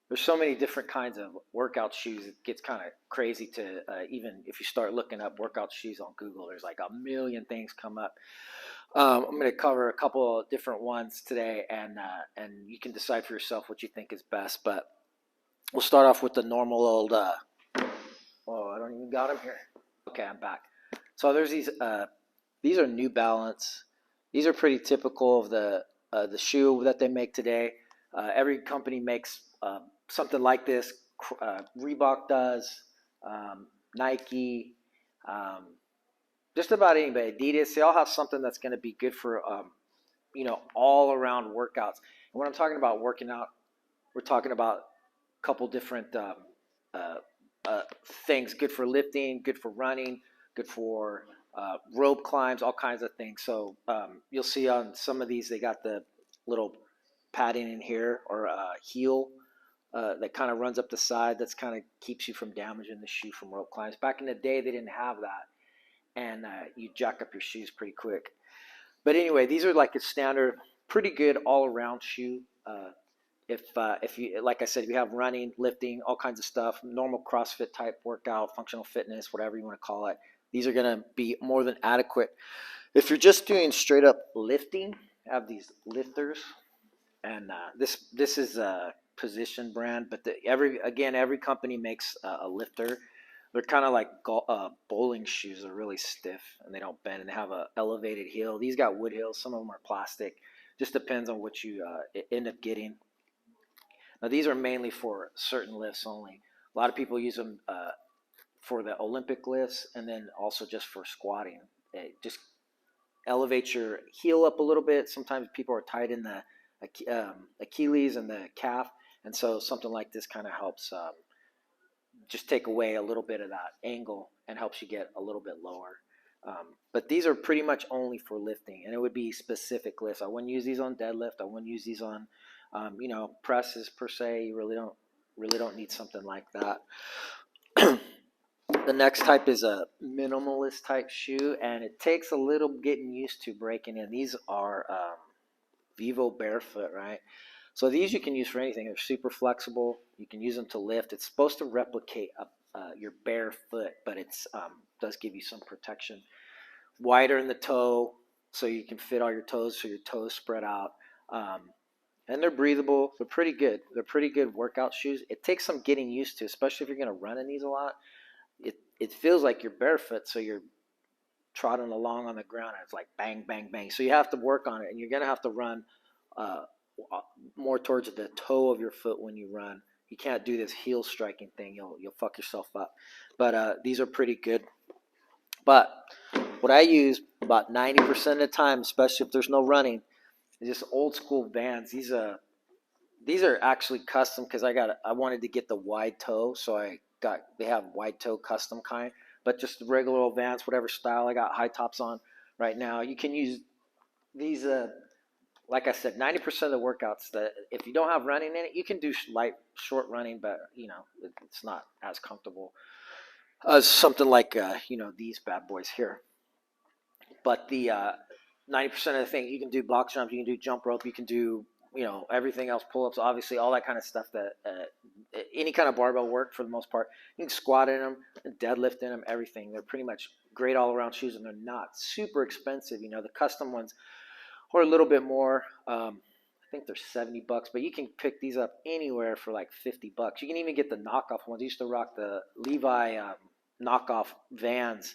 there's so many different kinds of workout shoes. It gets kind of crazy to even if you start looking up workout shoes on Google. There's like a million things come up. I'm going to cover a couple of different ones today, and you can decide for yourself what you think is best. But we'll start off with the normal old. Oh, I don't even got them here. Okay, I'm back. So there's these. These are New Balance. These are pretty typical of the shoe that they make today. Every company makes something like this. Reebok does, Nike, just about anybody. Adidas. They all have something that's going to be good for all around workouts. And when I'm talking about working out, we're talking about a couple different uh, things. Good for lifting, good for running, good for rope climbs, all kinds of things. So you'll see on some of these, they got the little padding in here or heel that kind of runs up the side. That's kind of keeps you from damaging the shoe from rope climbs. Back in the day, they didn't have that, and you jack up your shoes pretty quick. But anyway, these are like a standard, pretty good all-around shoe. If you, like I said, if you have running, lifting, all kinds of stuff, normal CrossFit type workout, functional fitness, whatever you want to call it, these are going to be more than adequate. If you're just doing straight up lifting, have these lifters, and this is a position brand, but every company makes a lifter. They're kind of like bowling shoes. They're really stiff and they don't bend, and they have a elevated heel. These got wood heels. Some of them are plastic. Just depends on what you end up getting. Now these are mainly for certain lifts only. A lot of people use them for the Olympic lifts, and then also just for squatting. It just elevates your heel up a little bit. Sometimes people are tight in the Achilles and the calf, and so something like this kind of helps just take away a little bit of that angle and helps you get a little bit lower. But these are pretty much only for lifting, and it would be specific lifts. I wouldn't use these on deadlift. I wouldn't use these on presses per se. You really don't need something like that. The next type is a minimalist type shoe, and it takes a little getting used to breaking in. These are Vivo Barefoot, right? So these you can use for anything. They're super flexible. You can use them to lift. It's supposed to replicate your bare foot, but it's does give you some protection. Wider in the toe, so you can fit all your toes, so your toes spread out. And they're breathable. They're pretty good. They're pretty good workout shoes. It takes some getting used to, especially if you're going to run in these a lot. It feels like you're barefoot, so you're trotting along on the ground, and it's like bang, bang, bang. So you have to work on it, and you're going to have to run more towards the toe of your foot when you run. You can't do this heel striking thing. You'll fuck yourself up. But these are pretty good. But what I use about 90% of the time, especially if there's no running, is just old school Vans. These are actually custom because I wanted to get the wide toe, so they have wide toe custom kind, but just regular old Vans, whatever style. I got high tops on right now. You can use these. Like I said, 90% of the workouts that if you don't have running in it, you can do light, short running, but it's not as comfortable as something like these bad boys here. But the 90% of the thing, you can do box jumps, you can do jump rope, you can do everything else, pull ups, obviously all that kind of stuff. That any kind of barbell work for the most part. You can squat in them, deadlift in them, everything. They're pretty much great all around shoes, and they're not super expensive. The custom ones or a little bit more. I think they're $70, but you can pick these up anywhere for like $50. You can even get the knockoff ones. I used to rock the Levi knockoff Vans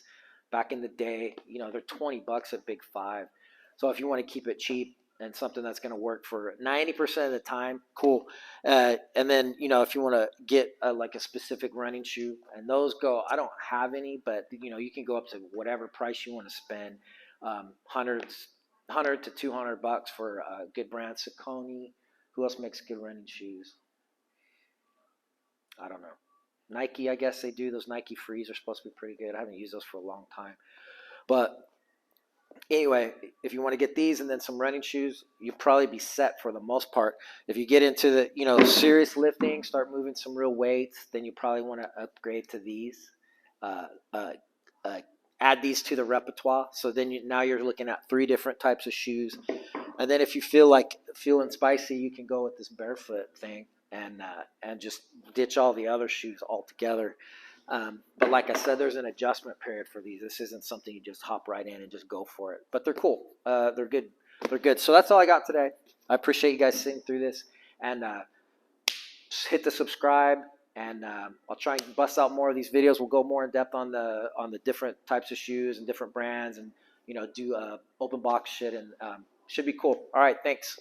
back in the day. They're $20 at Big Five. So if you want to keep it cheap and something that's going to work for 90% of the time, cool. And then if you want to get like a specific running shoe, and those go, I don't have any, but you can go up to whatever price you want to spend. $100 to $200 for a good brand. Saucony. Who else makes good running shoes? I don't know. Nike, I guess they do. Those Nike Frees are supposed to be pretty good. I haven't used those for a long time. But anyway, if you want to get these and then some running shoes, you'll probably be set for the most part. If you get into the serious lifting, start moving some real weights, then you probably want to upgrade to these. Add these to the repertoire. So then now you're looking at 3 different types of shoes. And then if you feeling spicy, you can go with this barefoot thing. and just ditch all the other shoes altogether. But like I said, there's an adjustment period for these. This isn't something you just hop right in and just go for it. But they're cool. They're good. They're good. So that's all I got today. I appreciate you guys sitting through this, and just hit the subscribe. And I'll try and bust out more of these videos. We'll go more in depth on the different types of shoes and different brands, and do open box shit, and should be cool. All right, thanks.